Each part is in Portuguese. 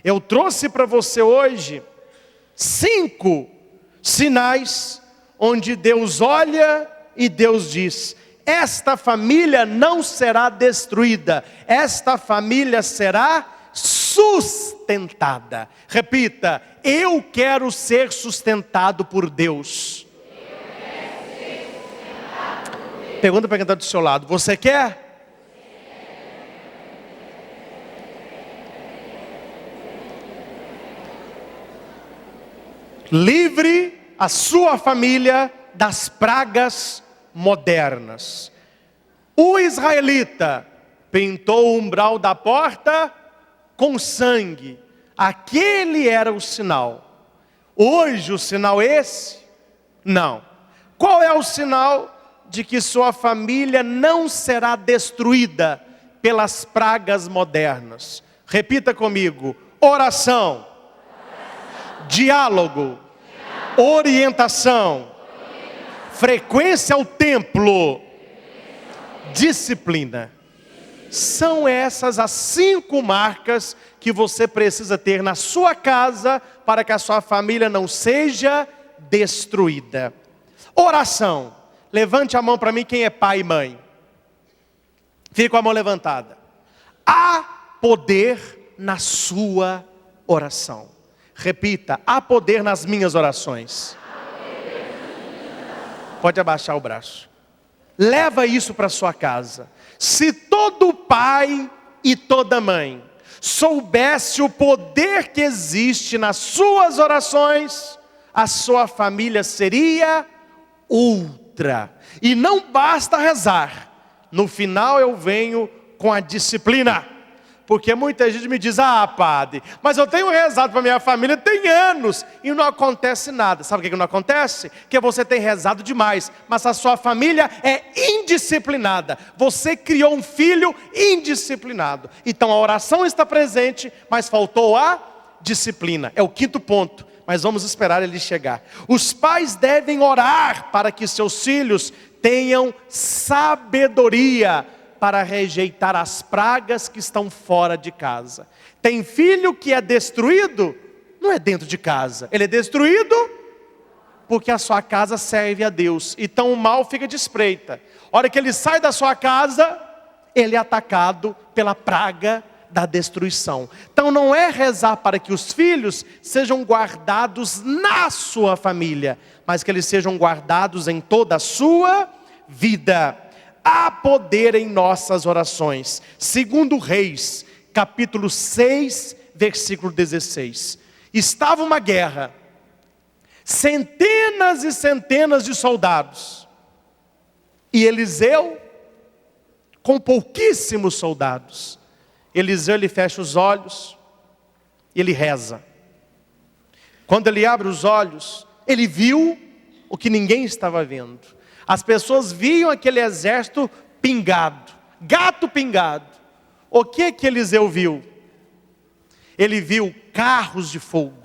Eu trouxe para você hoje 5 sinais onde Deus olha e Deus diz: esta família não será destruída, esta família será sustentada. Repita: eu quero ser sustentado por Deus. Pergunta para quem está do seu lado: você quer? Livre a sua família das pragas modernas. O israelita pintou o umbral da porta com sangue. Aquele era o sinal. Hoje o sinal é esse? Não. Qual é o sinal de que sua família não será destruída pelas pragas modernas? Repita comigo: oração, diálogo, orientação, frequência ao templo, disciplina. São essas as 5 marcas que você precisa ter na sua casa para que a sua família não seja destruída. Oração. Levante a mão para mim quem é pai e mãe. Fique com a mão levantada. Há poder na sua oração. Repita: há poder nas minhas orações. Pode abaixar o braço. Leva isso para sua casa. Se todo pai e toda mãe soubesse o poder que existe nas suas orações, a sua família seria outra. E não basta rezar. No final eu venho com a disciplina. Porque muita gente me diz: ah, padre, mas eu tenho rezado para minha família tem anos e não acontece nada. Sabe o que não acontece? Que você tem rezado demais, mas a sua família é indisciplinada. Você criou um filho indisciplinado. Então a oração está presente, mas faltou a disciplina. É o 5º ponto, mas vamos esperar ele chegar. Os pais devem orar para que seus filhos tenham sabedoria para rejeitar as pragas que estão fora de casa. Tem filho que é destruído, não é dentro de casa. Ele é destruído porque a sua casa serve a Deus. Então o mal fica de espreita. A hora que ele sai da sua casa, ele é atacado pela praga da destruição. Então não é rezar para que os filhos sejam guardados na sua família, mas que eles sejam guardados em toda a sua vida. Há poder em nossas orações. 2 Reis, capítulo 6, versículo 16. Estava uma guerra. Centenas e centenas de soldados. E Eliseu, com pouquíssimos soldados. Eliseu, ele fecha os olhos, ele reza. Quando ele abre os olhos, ele viu o que ninguém estava vendo. As pessoas viam aquele exército pingado, gato pingado. O que Eliseu viu? Ele viu carros de fogo,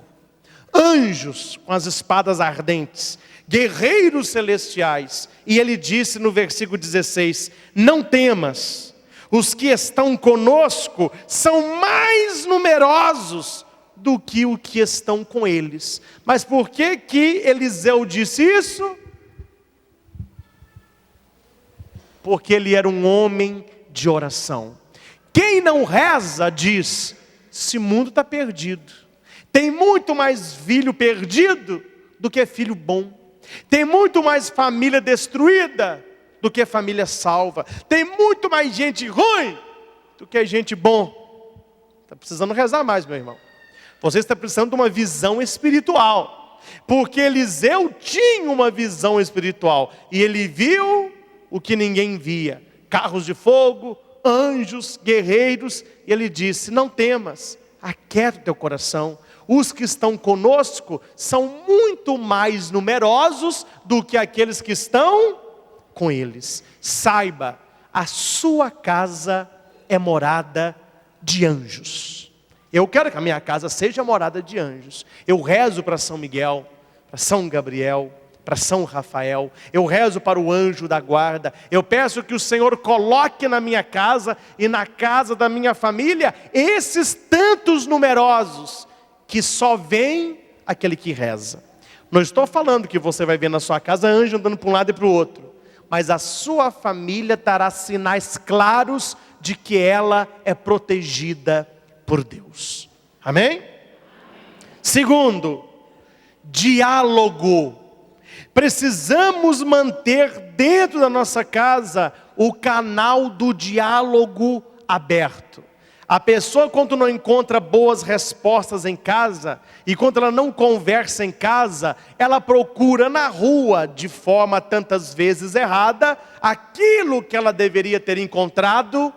anjos com as espadas ardentes, guerreiros celestiais. E ele disse no versículo 16: não temas, os que estão conosco são mais numerosos do que o que estão com eles. Mas por que Eliseu disse isso? Porque ele era um homem de oração. Quem não reza diz: esse mundo está perdido. Tem muito mais filho perdido do que filho bom. Tem muito mais família destruída do que família salva. Tem muito mais gente ruim do que gente bom. Está precisando rezar mais, meu irmão. Você está precisando de uma visão espiritual. Porque Eliseu tinha uma visão espiritual. E ele viu o que ninguém via: carros de fogo, anjos, guerreiros. E ele disse: não temas, aquieta o teu coração. Os que estão conosco são muito mais numerosos do que aqueles que estão com eles. Saiba, a sua casa é morada de anjos. Eu quero que a minha casa seja morada de anjos. Eu rezo para São Miguel, para São Gabriel, para São Rafael, eu rezo para o anjo da guarda, eu peço que o Senhor coloque na minha casa e na casa da minha família esses tantos numerosos, que só vem aquele que reza. Não estou falando que você vai ver na sua casa anjo andando para um lado e para o outro, mas a sua família dará sinais claros de que ela é protegida por Deus. Amém? Segundo, diálogo. Precisamos manter dentro da nossa casa o canal do diálogo aberto. A pessoa, quando não encontra boas respostas em casa, e quando ela não conversa em casa, ela procura na rua, de forma tantas vezes errada, aquilo que ela deveria ter encontrado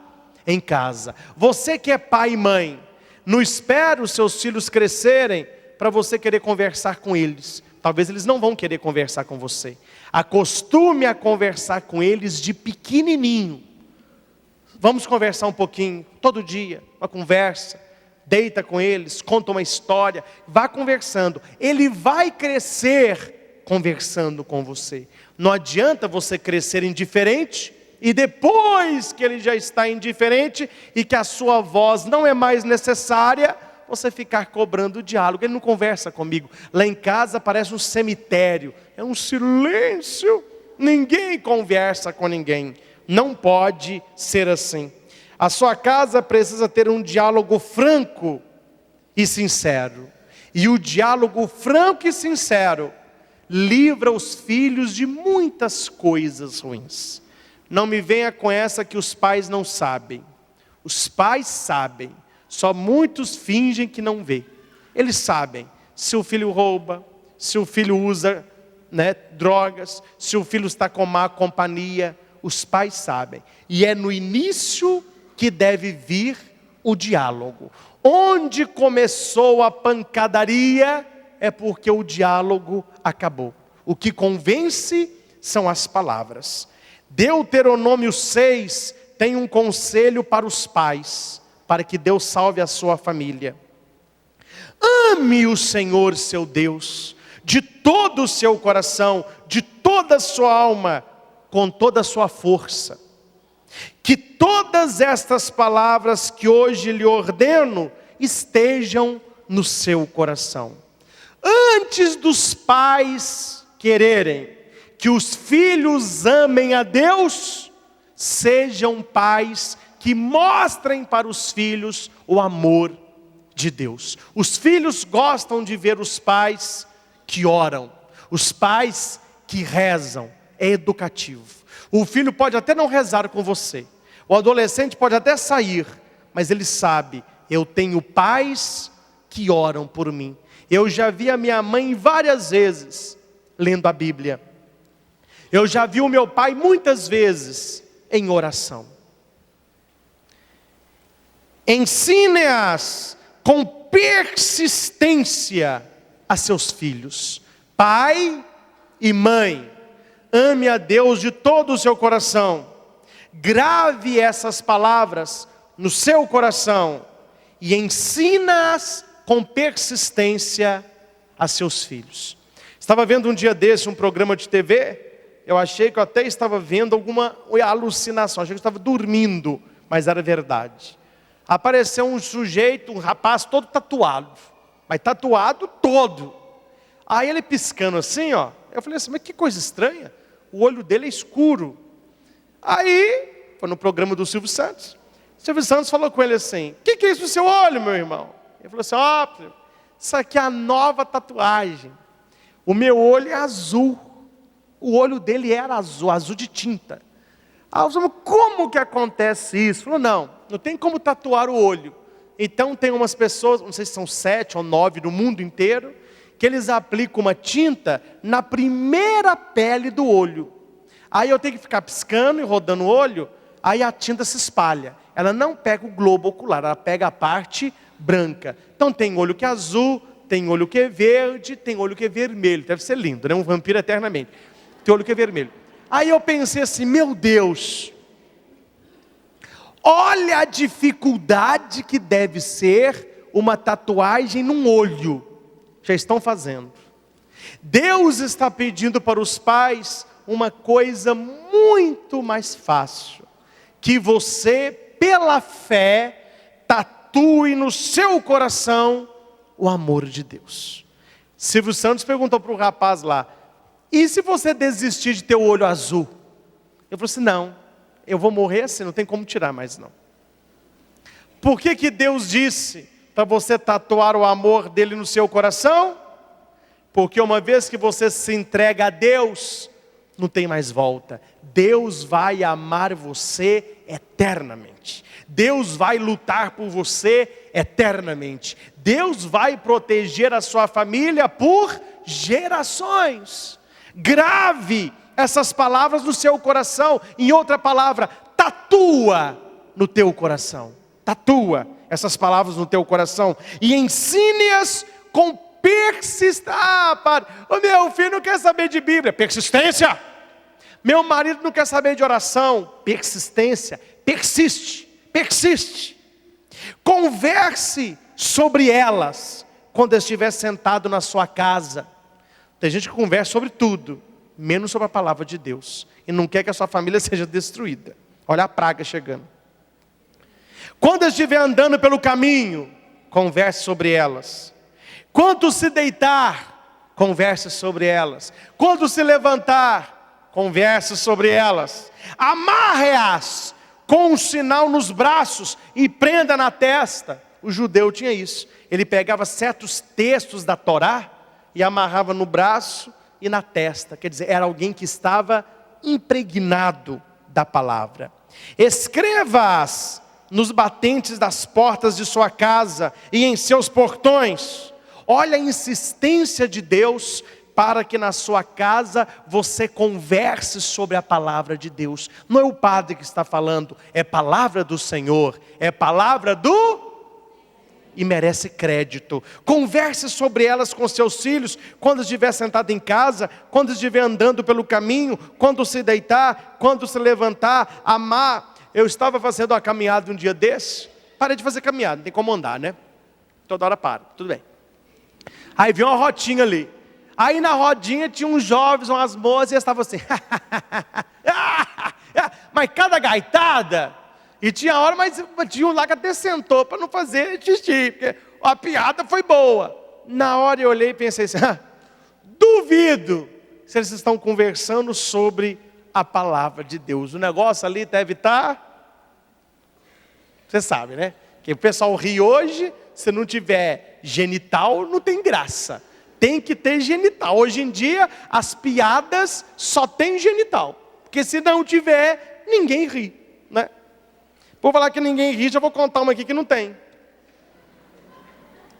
em casa. Você que é pai e mãe, não espere os seus filhos crescerem para você querer conversar com eles. Talvez eles não vão querer conversar com você. Acostume a conversar com eles de pequenininho. Vamos conversar um pouquinho, todo dia, uma conversa. Deita com eles, conta uma história, vá conversando. Ele vai crescer conversando com você. Não adianta você crescer indiferente e depois que ele já está indiferente e que a sua voz não é mais necessária, você ficar cobrando o diálogo. Ele não conversa comigo. Lá em casa parece um cemitério, é um silêncio, ninguém conversa com ninguém. Não pode ser assim. A sua casa precisa ter um diálogo franco e sincero. E o diálogo franco e sincero livra os filhos de muitas coisas ruins. Não me venha com essa que os pais não sabem. Os pais sabem, só muitos fingem que não vê. Eles sabem se o filho rouba, se o filho usa drogas, se o filho está com má companhia. Os pais sabem. E é no início que deve vir o diálogo. Onde começou a pancadaria é porque o diálogo acabou. O que convence são as palavras. Deuteronômio 6 tem um conselho para os pais, para que Deus salve a sua família. Ame o Senhor seu Deus de todo o seu coração, de toda a sua alma, com toda a sua força. Que todas estas palavras que hoje lhe ordeno estejam no seu coração. Antes dos pais quererem que os filhos amem a Deus, sejam pais que mostrem para os filhos o amor de Deus. Os filhos gostam de ver os pais que oram, os pais que rezam. É educativo. O filho pode até não rezar com você, o adolescente pode até sair, mas ele sabe, eu tenho pais que oram por mim. Eu já vi a minha mãe várias vezes lendo a Bíblia. Eu já vi o meu pai muitas vezes em oração. Ensine-as com persistência a seus filhos. Pai e mãe, ame a Deus de todo o seu coração. Grave essas palavras no seu coração e ensina-as com persistência a seus filhos. Estava vendo um dia desse um programa de TV. Eu achei que eu até estava vendo alguma alucinação. Achei que eu estava dormindo, mas era verdade. Apareceu um sujeito, um rapaz todo tatuado, mas tatuado todo. Aí ele piscando assim, ó. Eu falei assim, mas que coisa estranha. O olho dele é escuro. Aí, foi no programa do Silvio Santos. O Silvio Santos falou com ele assim, o que é isso no seu olho, meu irmão? Ele falou assim, ó, isso aqui é a nova tatuagem. O meu olho é azul. O olho dele era azul, azul de tinta. Aí eu falei, como que acontece isso? Ele falou, não tem como tatuar o olho. Então tem umas pessoas, não sei se são 7 ou 9 no mundo inteiro, que eles aplicam uma tinta na primeira pele do olho. Aí eu tenho que ficar piscando e rodando o olho, aí a tinta se espalha. Ela não pega o globo ocular, ela pega a parte branca. Então tem olho que é azul, tem olho que é verde, tem olho que é vermelho. Deve ser lindo, né? Um vampiro eternamente. Tem olho que é vermelho. Aí eu pensei assim, meu Deus, olha a dificuldade que deve ser uma tatuagem num olho. Já estão fazendo. Deus está pedindo para os pais uma coisa muito mais fácil: que você, pela fé, tatue no seu coração o amor de Deus. Silvio Santos perguntou para o rapaz lá: e se você desistir de ter o olho azul? Eu falei assim: não, eu vou morrer assim, não tem como tirar mais não. Por que Deus disse para você tatuar o amor dele no seu coração? Porque uma vez que você se entrega a Deus, não tem mais volta. Deus vai amar você eternamente. Deus vai lutar por você eternamente. Deus vai proteger a sua família por gerações. Grave essas palavras no seu coração. Em outra palavra, tatua no teu coração. Tatua essas palavras no teu coração e ensine-as com persistência. O meu filho não quer saber de Bíblia. Persistência. Meu marido não quer saber de oração. Persistência. Persiste. Converse sobre elas quando estiver sentado na sua casa. Tem gente que conversa sobre tudo, menos sobre a palavra de Deus, e não quer que a sua família seja destruída. Olha a praga chegando. Quando estiver andando pelo caminho, converse sobre elas. Quando se deitar, converse sobre elas. Quando se levantar, converse sobre elas. Amarre-as com um sinal nos braços e prenda na testa. O judeu tinha isso. Ele pegava certos textos da Torá e amarrava no braço e na testa. Quer dizer, era alguém que estava impregnado da palavra. Escreva-as nos batentes das portas de sua casa e em seus portões. Olha a insistência de Deus para que na sua casa você converse sobre a palavra de Deus. Não é o padre que está falando, é palavra do Senhor, é palavra do... e merece crédito. Converse sobre elas com seus filhos, quando estiver sentado em casa, quando estiver andando pelo caminho, quando se deitar, quando se levantar. Amar. Eu estava fazendo uma caminhada um dia desse, parei de fazer caminhada, não tem como andar, né? Toda hora para, tudo bem. Aí vi uma rodinha ali. Aí na rodinha tinha uns jovens, umas moças, e eles estavam assim, mas cada gaitada. E tinha hora, mas tinha um lá que até sentou para não fazer xixi, porque a piada foi boa. Na hora eu olhei e pensei assim, duvido se eles estão conversando sobre a palavra de Deus. O negócio ali deve estar, você sabe, né? Que o pessoal ri hoje, se não tiver genital, não tem graça. Tem que ter genital. Hoje em dia, as piadas só tem genital. Porque se não tiver, ninguém ri, né? Por falar que ninguém ri, já vou contar uma aqui que não tem.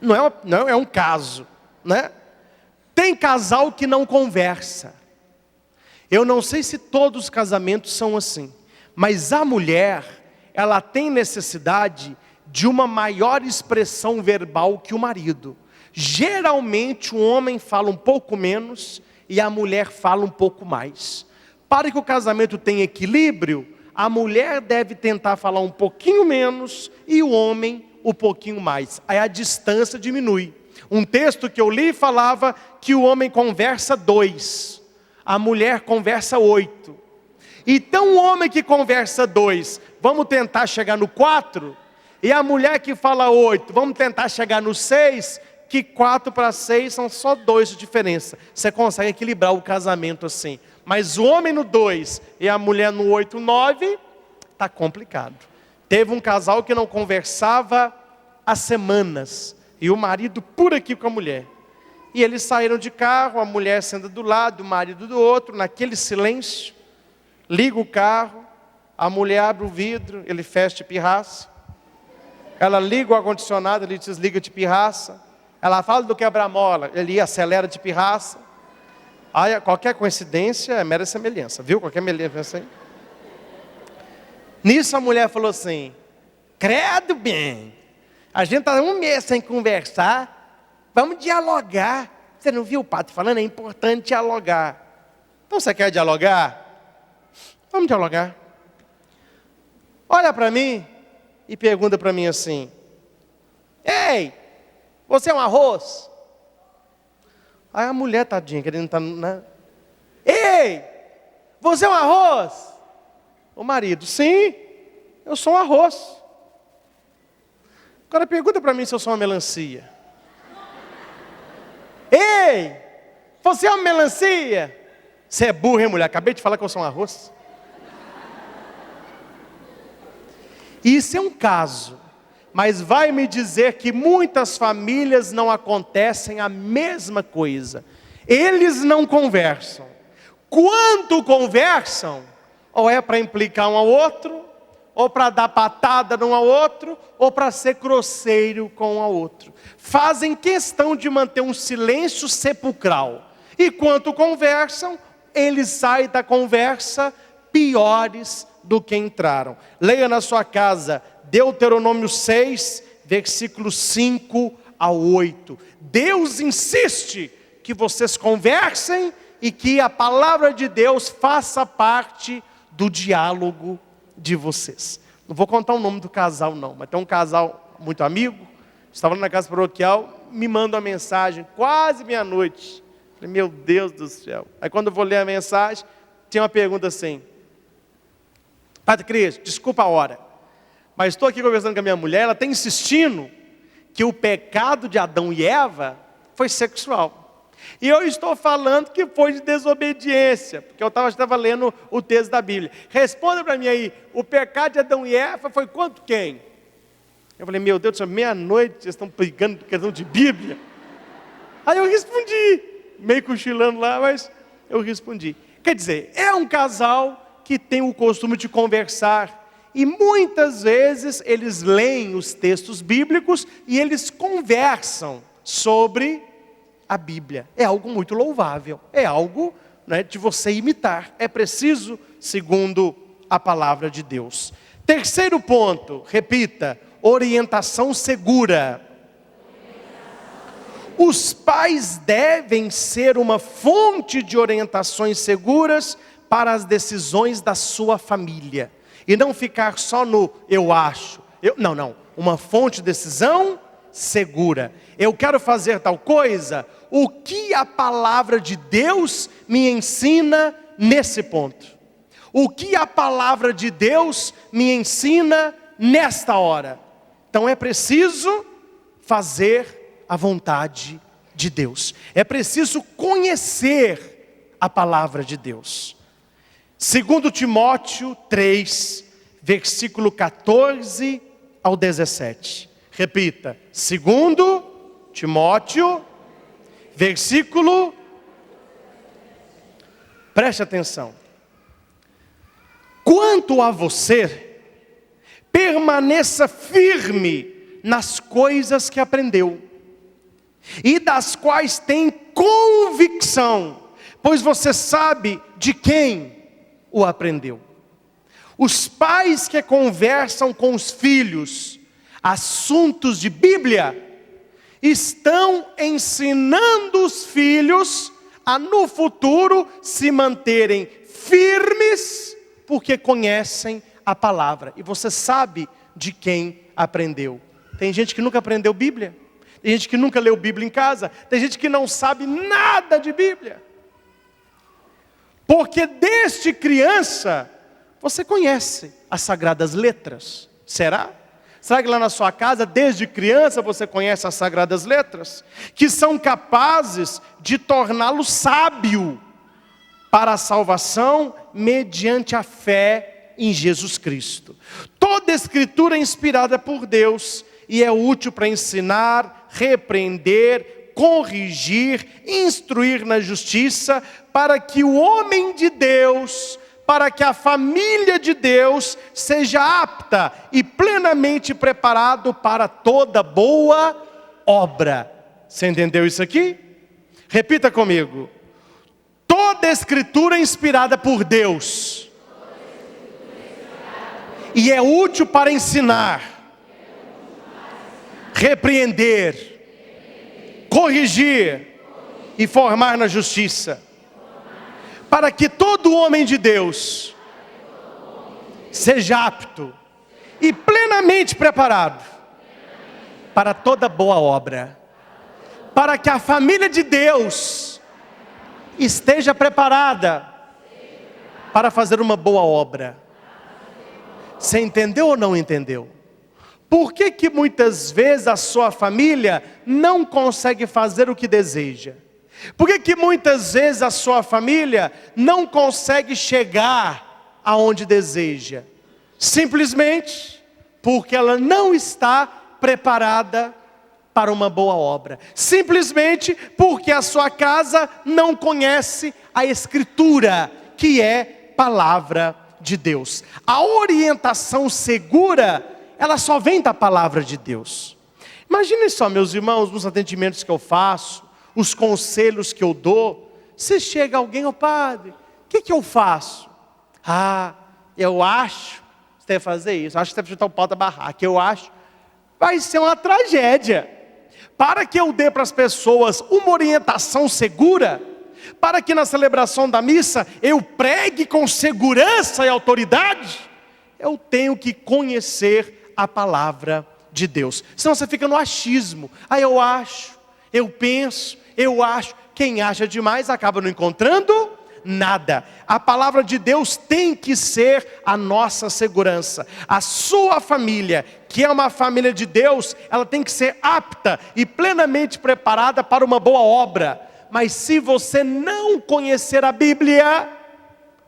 Não é um caso, né? Tem casal que não conversa. Eu não sei se todos os casamentos são assim, mas a mulher, ela tem necessidade de uma maior expressão verbal que o marido. Geralmente o homem fala um pouco menos e a mulher fala um pouco mais. Para que o casamento tenha equilíbrio, a mulher deve tentar falar um pouquinho menos e o homem um pouquinho mais. Aí a distância diminui. Um texto que eu li falava que o homem conversa 2, a mulher conversa 8. Então o homem que conversa 2, vamos tentar chegar no 4, e a mulher que fala 8, vamos tentar chegar no 6, que 4 para 6 são só 2 de diferença. Você consegue equilibrar o casamento assim. Mas o homem no 2 e a mulher no 8, 9, está complicado. Teve um casal que não conversava há semanas, e o marido por aqui com a mulher. E eles saíram de carro, a mulher senta do lado, o marido do outro, naquele silêncio. Liga o carro, a mulher abre o vidro, ele fecha de pirraça. Ela liga o ar-condicionado, ele desliga de pirraça. Ela fala do quebra-mola, ele acelera de pirraça. Aí, qualquer coincidência é mera semelhança, viu? Qualquer semelhança aí. Nisso a mulher falou assim, credo bem, a gente está um mês sem conversar, vamos dialogar. Você não viu o padre falando? É importante dialogar. Então você quer dialogar? Vamos dialogar. Olha para mim e pergunta para mim assim, ei, você é um arroz? Aí a mulher, tadinha, querendo estar, né? Ei, você é um arroz? O marido, sim, eu sou um arroz. Agora pergunta para mim se eu sou uma melancia. Ei, você é uma melancia? Você é burro, hein, mulher? Acabei de falar que eu sou um arroz. Isso é um caso, mas vai me dizer que muitas famílias não acontecem a mesma coisa. Eles não conversam. Quando conversam, ou é para implicar um ao outro, ou para dar patada num ao outro, ou para ser grosseiro com um ao outro. Fazem questão de manter um silêncio sepulcral. E quando conversam, eles saem da conversa piores do que entraram. Leia na sua casa, Deuteronômio 6, versículos 5 a 8. Deus insiste que vocês conversem e que a palavra de Deus faça parte do diálogo de vocês. Não vou contar o nome do casal não, mas tem um casal muito amigo, estava lá na casa paroquial, me manda uma mensagem, quase meia-noite. Falei, meu Deus do céu. Aí quando eu vou ler a mensagem, tinha uma pergunta assim: Padre Cris, desculpa a hora, mas estou aqui conversando com a minha mulher, ela está insistindo que o pecado de Adão e Eva foi sexual. E eu estou falando que foi de desobediência, porque eu estava lendo o texto da Bíblia. Responda para mim aí, o pecado de Adão e Eva foi contra quem? Eu falei, meu Deus do céu, meia-noite, vocês estão brigando por questão de Bíblia? Aí eu respondi, meio cochilando lá, mas eu respondi. Quer dizer, é um casal que tem o costume de conversar, e muitas vezes eles leem os textos bíblicos e eles conversam sobre a Bíblia. É algo muito louvável, é algo, né, de você imitar. É preciso, segundo a palavra de Deus. Terceiro ponto, repita, orientação segura. Os pais devem ser uma fonte de orientações seguras para as decisões da sua família. E não ficar só no eu acho. Não. Uma fonte de decisão segura. Eu quero fazer tal coisa. O que a palavra de Deus me ensina nesse ponto? O que a palavra de Deus me ensina nesta hora? Então é preciso fazer a vontade de Deus. É preciso conhecer a palavra de Deus. 2 Timóteo 3, versículo 14 ao 17. Repita, 2 Timóteo, versículo, preste atenção. Quanto a você, permaneça firme nas coisas que aprendeu, e das quais tem convicção, pois você sabe de quem o aprendeu. Os pais que conversam com os filhos assuntos de Bíblia, estão ensinando os filhos a no futuro se manterem firmes, porque conhecem a palavra. E você sabe de quem aprendeu. Tem gente que nunca aprendeu Bíblia, tem gente que nunca leu Bíblia em casa, tem gente que não sabe nada de Bíblia. Porque desde criança, você conhece as sagradas letras. Será? Será que lá na sua casa, desde criança, você conhece as sagradas letras? Que são capazes de torná-lo sábio para a salvação mediante a fé em Jesus Cristo. Toda escritura é inspirada por Deus e é útil para ensinar, repreender, corrigir, instruir na justiça, para que o homem de Deus, para que a família de Deus seja apta e plenamente preparado para toda boa obra. Você entendeu isso aqui? Repita comigo. Toda escritura é inspirada por Deus e é útil para ensinar, repreender, corrigir e formar na justiça, para que todo homem de Deus seja apto e plenamente preparado para toda boa obra, para que a família de Deus esteja preparada para fazer uma boa obra. Você entendeu ou não entendeu? Por que que muitas vezes a sua família não consegue fazer o que deseja? Por que que muitas vezes a sua família não consegue chegar aonde deseja? Simplesmente porque ela não está preparada para uma boa obra. Simplesmente porque a sua casa não conhece a Escritura, que é palavra de Deus. A orientação segura, ela só vem da palavra de Deus. Imaginem só, meus irmãos, nos atendimentos que eu faço, os conselhos que eu dou. Se chega alguém, ô padre, o que eu faço? Eu acho que você deve fazer isso, acho que você deve chutar o pau da barraca, eu acho. Vai ser uma tragédia. Para que eu dê para as pessoas uma orientação segura, para que na celebração da missa eu pregue com segurança e autoridade, eu tenho que conhecer a palavra de Deus. Senão você fica no achismo. Eu acho, eu penso, eu acho. Quem acha demais acaba não encontrando nada. A palavra de Deus tem que ser a nossa segurança. A sua família, que é uma família de Deus, ela tem que ser apta e plenamente preparada para uma boa obra. Mas se você não conhecer a Bíblia,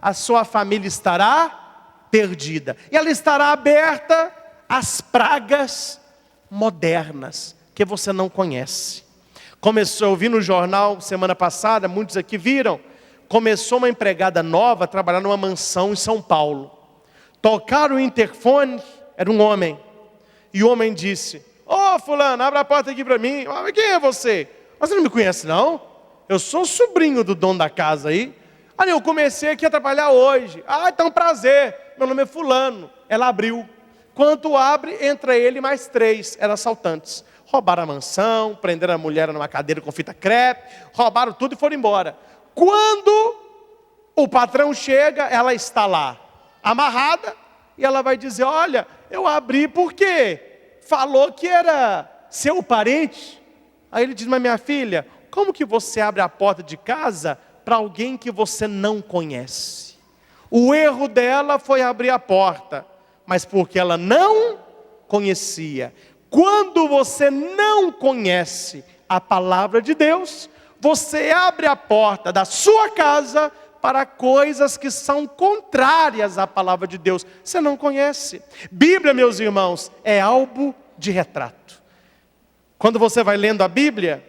a sua família estará perdida. E ela estará aberta às pragas modernas, que você não conhece. Eu vi no jornal semana passada, muitos aqui viram, começou uma empregada nova a trabalhar numa mansão em São Paulo. Tocaram o interfone, era um homem. E o homem disse: fulano, abre a porta aqui para mim. Quem é você? Você não me conhece não? Eu sou sobrinho do dono da casa aí. Eu comecei aqui a trabalhar hoje. Então prazer, meu nome é fulano. Ela abriu. Quando abre, entra ele e mais 3, eram assaltantes. Roubaram a mansão, prenderam a mulher numa cadeira com fita crepe, roubaram tudo e foram embora. Quando o patrão chega, ela está lá, amarrada, e ela vai dizer: olha, eu abri porque falou que era seu parente. Aí ele diz: mas minha filha, como que você abre a porta de casa para alguém que você não conhece? O erro dela foi abrir a porta, mas porque ela não conhecia. Quando você não conhece a palavra de Deus, você abre a porta da sua casa para coisas que são contrárias à palavra de Deus. Você não conhece. Bíblia, meus irmãos, é álbum de retrato. Quando você vai lendo a Bíblia,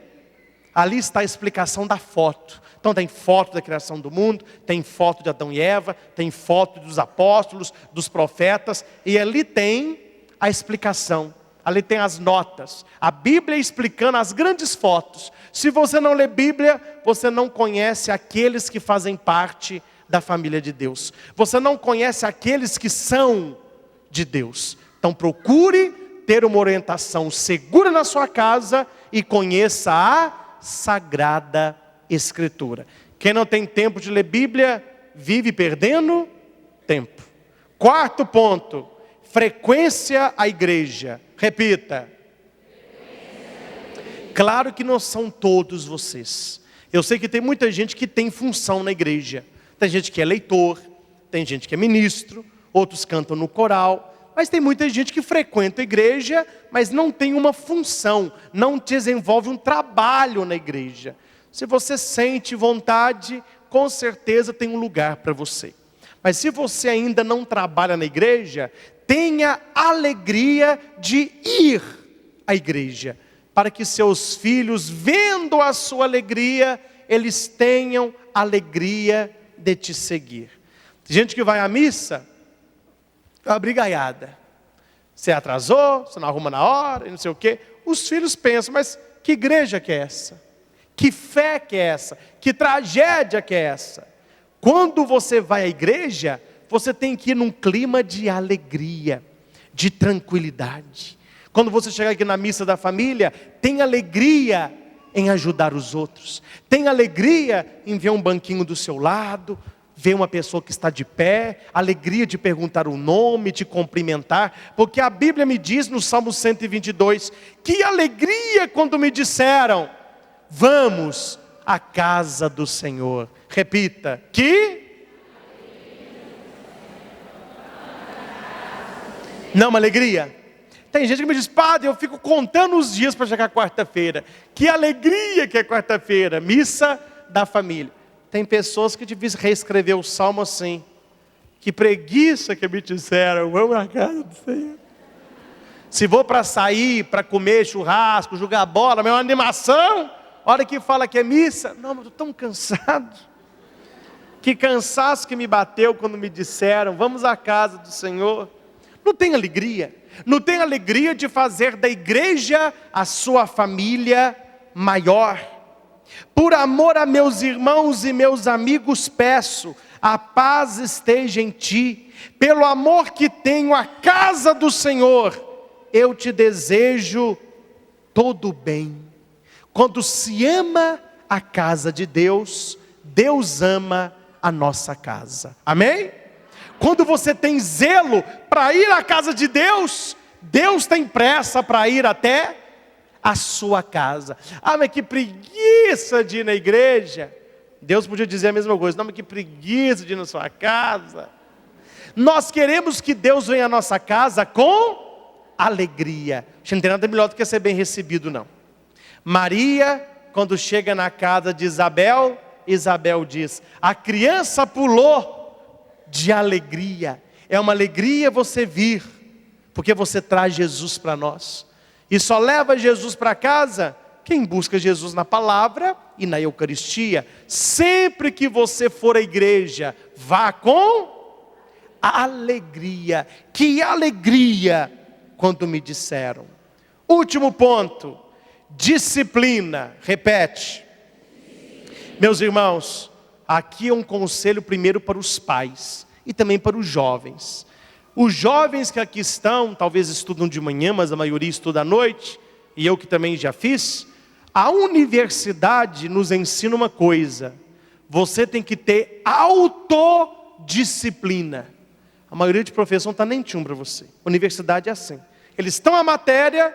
ali está a explicação da foto. Então tem foto da criação do mundo, tem foto de Adão e Eva, tem foto dos apóstolos, dos profetas, e ali tem a explicação. Ali tem as notas, a Bíblia explicando as grandes fotos. Se você não lê Bíblia, você não conhece aqueles que fazem parte da família de Deus. Você não conhece aqueles que são de Deus. Então procure ter uma orientação segura na sua casa e conheça a Sagrada Escritura. Quem não tem tempo de ler Bíblia, vive perdendo tempo. 4º ponto, frequência à igreja. Repita. Claro que não são todos vocês. Eu sei que tem muita gente que tem função na igreja. Tem gente que é leitor, tem gente que é ministro, outros cantam no coral. Mas tem muita gente que frequenta a igreja, mas não tem uma função, não desenvolve um trabalho na igreja. Se você sente vontade, com certeza tem um lugar para você. Mas se você ainda não trabalha na igreja, tenha alegria de ir à igreja, para que seus filhos, vendo a sua alegria, eles tenham alegria de te seguir. Tem gente que vai à missa, abrigaiada. Você atrasou, você não arruma na hora, e não sei o quê. Os filhos pensam: mas que igreja que é essa? Que fé que é essa? Que tragédia que é essa? Quando você vai à igreja, você tem que ir num clima de alegria, de tranquilidade. Quando você chegar aqui na missa da família, tem alegria em ajudar os outros. Tem alegria em ver um banquinho do seu lado, ver uma pessoa que está de pé, alegria de perguntar o nome, de cumprimentar. Porque a Bíblia me diz no Salmo 122, que alegria quando me disseram: vamos a casa do Senhor. Repita, que? Não, uma alegria. Tem gente que me diz, padre, eu fico contando os dias para chegar quarta-feira. Que alegria que é quarta-feira, missa da família. Tem pessoas que difícil reescrever o salmo assim. Que preguiça que me disseram, vamos na casa do Senhor. Se vou para sair, para comer churrasco, jogar bola, uma animação, hora que fala que é missa, não, mas eu estou tão cansado. Que cansaço que me bateu quando me disseram, vamos à casa do Senhor. Não tem alegria. Não tem alegria de fazer da igreja a sua família maior. Por amor a meus irmãos e meus amigos peço, a paz esteja em ti. Pelo amor que tenho à casa do Senhor, eu te desejo todo o bem. Quando se ama a casa de Deus, Deus ama a nossa casa. Amém? Quando você tem zelo para ir à casa de Deus, Deus tem pressa para ir até a sua casa. Ah, mas que preguiça de ir na igreja. Deus podia dizer a mesma coisa. Não, mas que preguiça de ir na sua casa. Nós queremos que Deus venha à nossa casa com alegria. Não tem nada melhor do que ser bem recebido, não. Maria, quando chega na casa de Isabel, Isabel diz, a criança pulou de alegria. É uma alegria você vir, porque você traz Jesus para nós. E só leva Jesus para casa quem busca Jesus na palavra e na Eucaristia. Sempre que você for à igreja, vá com alegria. Que alegria quando me disseram. Último ponto, disciplina. Repete. Meus irmãos, aqui é um conselho primeiro para os pais e também para os jovens. Os jovens que aqui estão, talvez estudam de manhã, mas a maioria estuda à noite, e eu que também já fiz. A universidade nos ensina uma coisa: você tem que ter autodisciplina. A maioria de professores não está nem tchum para você. A universidade é assim. Eles estão a matéria,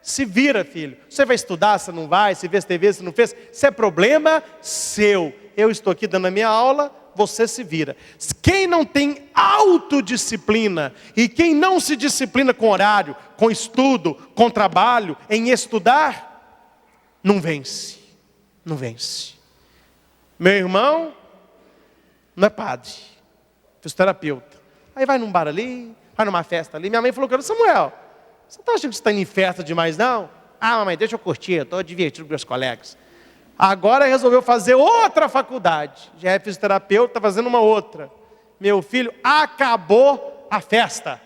se vira, filho. Você vai estudar, você não vai, se fez TV, se não fez, isso é problema seu. Eu estou aqui dando a minha aula, você se vira. Quem não tem autodisciplina e quem não se disciplina com horário, com estudo, com trabalho, em estudar, não vence. Não vence. Meu irmão não é padre, fisioterapeuta. Aí vai num bar ali, vai numa festa ali. Minha mãe falou, cara, Samuel, você está achando que você está indo em festa demais não? Ah, mamãe, deixa eu curtir, eu estou divertido com meus colegas. Agora resolveu fazer outra faculdade. Já é fisioterapeuta, está fazendo uma outra. Meu filho, acabou a festa.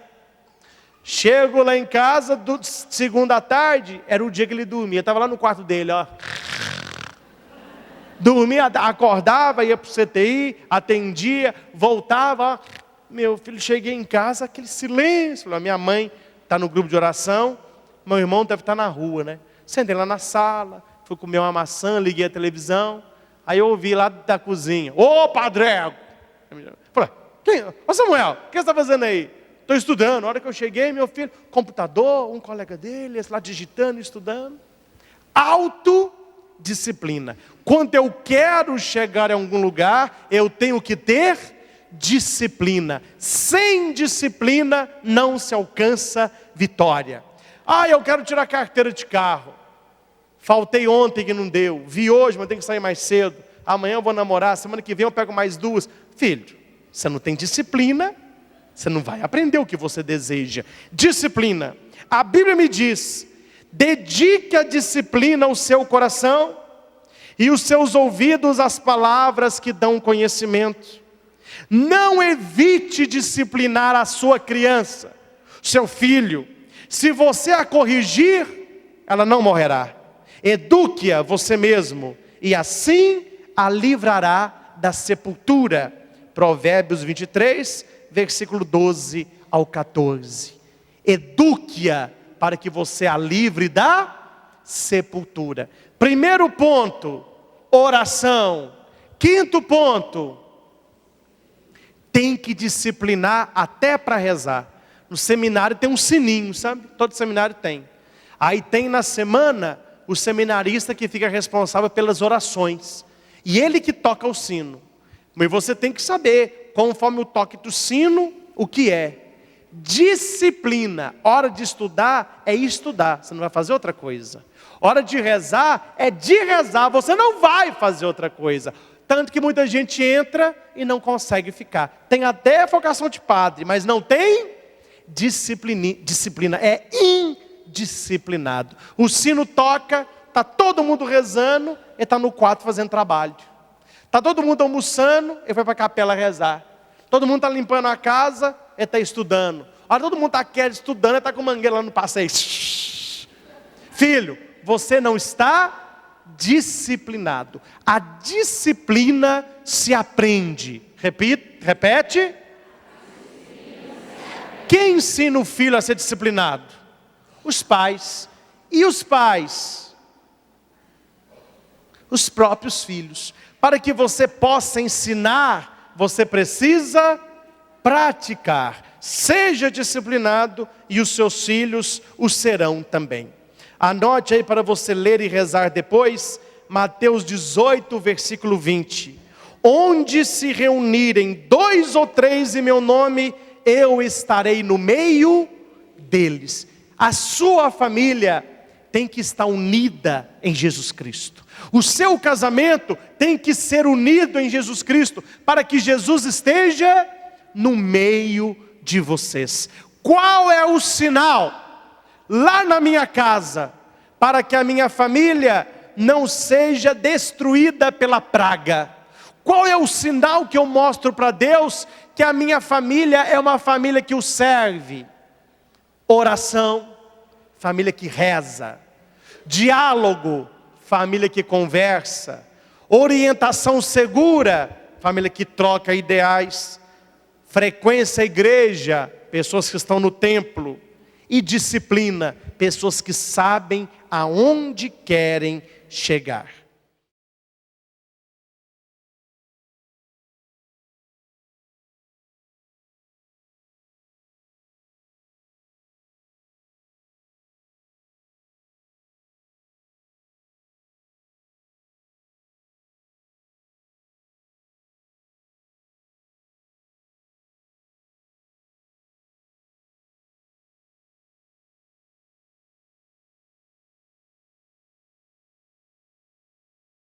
Chego lá em casa, segunda à tarde, era o dia que ele dormia. Estava lá no quarto dele, ó. Dormia, acordava, ia para o CTI, atendia, voltava. Ó. Meu filho, cheguei em casa, aquele silêncio. A minha mãe está no grupo de oração, meu irmão deve estar na rua, né? Sentei lá na sala, fui comer uma maçã, liguei a televisão, aí eu ouvi lá da cozinha, ô Padrego! Falei, ô Samuel, o que você está fazendo aí? Estou estudando. A hora que eu cheguei, meu filho, computador, um colega dele, lá digitando, estudando. Autodisciplina. Quando eu quero chegar a algum lugar, eu tenho que ter disciplina. Sem disciplina não se alcança vitória. Ah, eu quero tirar carteira de carro. Faltei ontem que não deu. Vi hoje, mas tenho que sair mais cedo. Amanhã eu vou namorar, semana que vem eu pego mais 2. Filho, você não tem disciplina, você não vai aprender o que você deseja. Disciplina. A Bíblia me diz, dedique a disciplina ao seu coração e os seus ouvidos às palavras que dão conhecimento. Não evite disciplinar a sua criança, seu filho. Se você a corrigir, ela não morrerá. Eduque-a você mesmo, e assim a livrará da sepultura. Provérbios 23, versículo 12 ao 14. Eduque-a para que você a livre da sepultura. Primeiro ponto, oração. Quinto ponto, tem que disciplinar até para rezar. No seminário tem um sininho, sabe? Todo seminário tem. Aí tem na semana o seminarista que fica responsável pelas orações. E ele que toca o sino. Mas você tem que saber, conforme o toque do sino, o que é. Disciplina. Hora de estudar é estudar. Você não vai fazer outra coisa. Hora de rezar é de rezar. Você não vai fazer outra coisa. Tanto que muita gente entra e não consegue ficar. Tem até vocação de padre, mas não tem disciplina. É indisciplinado. O sino toca, está todo mundo rezando, ele está no quarto fazendo trabalho. Está todo mundo almoçando, ele foi para a capela rezar. Todo mundo está limpando a casa, ele está estudando. Olha, todo mundo está estudando, ele está com mangueira lá no passeio. Filho, você não está disciplinado. A disciplina se aprende. Repete. Quem ensina o filho a ser disciplinado? Os pais. E os pais? Os próprios filhos. Para que você possa ensinar, você precisa praticar. Seja disciplinado e os seus filhos o serão também. Anote aí para você ler e rezar depois, Mateus 18, versículo 20. Onde se reunirem 2 ou 3 em meu nome, eu estarei no meio deles. A sua família tem que estar unida em Jesus Cristo. O seu casamento tem que ser unido em Jesus Cristo, para que Jesus esteja no meio de vocês. Qual é o sinal lá na minha casa, para que a minha família não seja destruída pela praga? Qual é o sinal que eu mostro para Deus que a minha família é uma família que o serve? Oração, família que reza. Diálogo, família que conversa. Orientação segura, família que troca ideais. Frequência à igreja, pessoas que estão no templo. E disciplina, pessoas que sabem aonde querem chegar.